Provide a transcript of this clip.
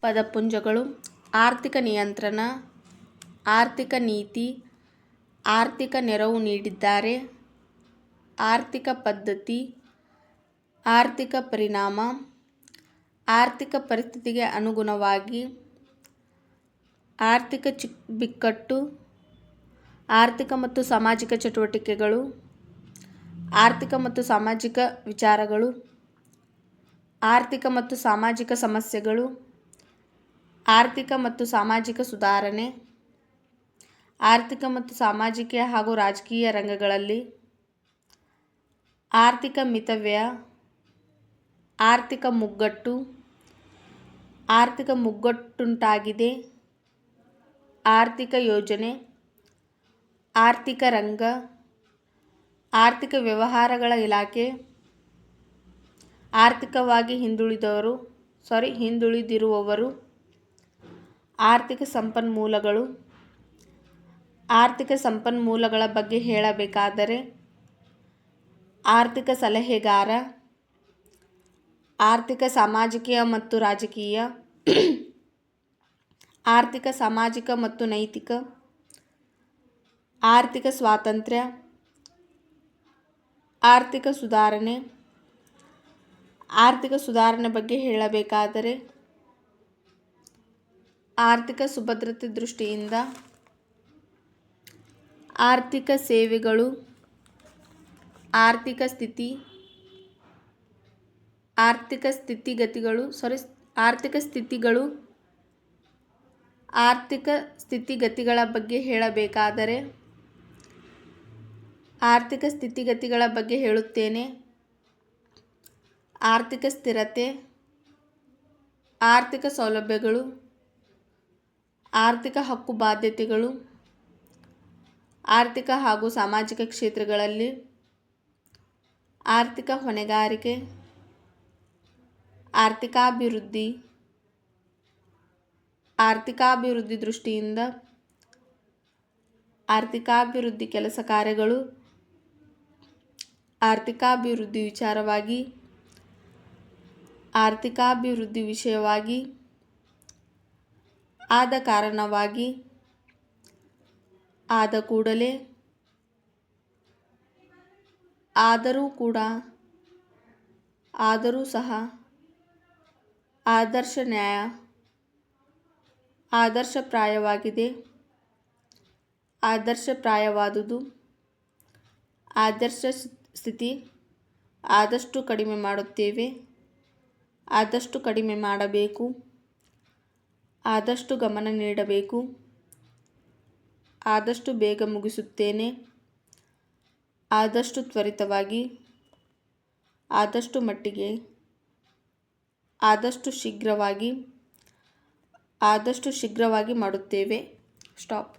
ಪದಪುಂಜಗಳು: ಆರ್ಥಿಕ ನಿಯಂತ್ರಣ, ಆರ್ಥಿಕ ನೀತಿ, ಆರ್ಥಿಕ ನೆರವು ನೀಡಿದ್ದಾರೆ, ಆರ್ಥಿಕ ಪದ್ಧತಿ, ಆರ್ಥಿಕ ಪರಿಣಾಮ, ಆರ್ಥಿಕ ಪರಿಸ್ಥಿತಿಗೆ ಅನುಗುಣವಾಗಿ, ಆರ್ಥಿಕ ಬಿಕ್ಕಟ್ಟು, ಆರ್ಥಿಕ ಮತ್ತು ಸಾಮಾಜಿಕ ಚಟುವಟಿಕೆಗಳು, ಆರ್ಥಿಕ ಮತ್ತು ಸಾಮಾಜಿಕ ವಿಚಾರಗಳು, ಆರ್ಥಿಕ ಮತ್ತು ಸಾಮಾಜಿಕ ಸಮಸ್ಯೆಗಳು, ಆರ್ಥಿಕ ಮತ್ತು ಸಾಮಾಜಿಕ ಸುಧಾರಣೆ, ಆರ್ಥಿಕ ಮತ್ತು ಸಾಮಾಜಿಕ ಹಾಗೂ ರಾಜಕೀಯ ರಂಗಗಳಲ್ಲಿ, ಆರ್ಥಿಕ ಮಿತವ್ಯಯ, ಆರ್ಥಿಕ ಮುಗ್ಗಟ್ಟು, ಆರ್ಥಿಕ ಮುಗ್ಗಟ್ಟುಂಟಾಗಿದೆ, ಆರ್ಥಿಕ ಯೋಜನೆ, ಆರ್ಥಿಕ ರಂಗ, ಆರ್ಥಿಕ ವ್ಯವಹಾರಗಳ ಇಲಾಖೆ, ಆರ್ಥಿಕವಾಗಿ ಹಿಂದುಳಿದಿರುವವರು, ಆರ್ಥಿಕ ಸಂಪನ್ಮೂಲಗಳು. ಆರ್ಥಿಕ ಸಂಪನ್ಮೂಲಗಳ ಬಗ್ಗೆ ಹೇಳಬೇಕಾದರೆ ಆರ್ಥಿಕ ಸಲಹೆಗಾರ, ಆರ್ಥಿಕ ಸಾಮಾಜಿಕ ಮತ್ತು ರಾಜಕೀಯ, ಆರ್ಥಿಕ ಸಾಮಾಜಿಕ ಮತ್ತು ನೈತಿಕ, ಆರ್ಥಿಕ ಸ್ವಾತಂತ್ರ್ಯ, ಆರ್ಥಿಕ ಸುಧಾರಣೆ. ಆರ್ಥಿಕ ಸುಧಾರಣೆ ಬಗ್ಗೆ ಹೇಳಬೇಕಾದರೆ ಆರ್ಥಿಕ ಸುಭದ್ರತೆ ದೃಷ್ಟಿಯಿಂದ ಆರ್ಥಿಕ ಸೇವೆಗಳು, ಆರ್ಥಿಕ ಸ್ಥಿತಿಗತಿಗಳ ಬಗ್ಗೆ ಹೇಳಬೇಕಾದರೆ ಆರ್ಥಿಕ ಸ್ಥಿತಿಗತಿಗಳ ಬಗ್ಗೆ ಹೇಳುತ್ತೇನೆ. ಆರ್ಥಿಕ ಸ್ಥಿರತೆ, ಆರ್ಥಿಕ ಸೌಲಭ್ಯಗಳು, ಆರ್ಥಿಕ ಹಕ್ಕು ಬಾಧ್ಯತೆಗಳು, ಆರ್ಥಿಕ ಹಾಗೂ ಸಾಮಾಜಿಕ ಕ್ಷೇತ್ರಗಳಲ್ಲಿ ಆರ್ಥಿಕ ಹೊಣೆಗಾರಿಕೆ, ಆರ್ಥಿಕಾಭಿವೃದ್ಧಿ ದೃಷ್ಟಿಯಿಂದ ಆರ್ಥಿಕಾಭಿವೃದ್ಧಿ ಕೆಲಸ ಕಾರ್ಯಗಳು, ಆರ್ಥಿಕಾಭಿವೃದ್ಧಿ ವಿಚಾರವಾಗಿ, ಆರ್ಥಿಕಾಭಿವೃದ್ಧಿ ವಿಷಯವಾಗಿ, ಆದ ಕಾರಣವಾಗಿ, ಆದ ಕೂಡಲೇ, ಆದರೂ ಕೂಡ, ಆದರೂ ಸಹ, ಆದರ್ಶ ನ್ಯಾಯ, ಆದರ್ಶಪ್ರಾಯವಾಗಿದೆ, ಆದರ್ಶಪ್ರಾಯವಾದುದು, ಆದರ್ಶ ಸ್ಥಿತಿ, ಆದಷ್ಟು ಕಡಿಮೆ ಮಾಡುತ್ತೇವೆ, ಆದಷ್ಟು ಕಡಿಮೆ ಮಾಡಬೇಕು, ಆದಷ್ಟು ಗಮನ ನೀಡಬೇಕು, ಆದಷ್ಟು ಬೇಗ ಮುಗಿಸುತ್ತೇನೆ, ಆದಷ್ಟು ತ್ವರಿತವಾಗಿ, ಆದಷ್ಟು ಮಟ್ಟಿಗೆ, ಆದಷ್ಟು ಶೀಘ್ರವಾಗಿ ಮಾಡುತ್ತೇವೆ. ಸ್ಟಾಪ್.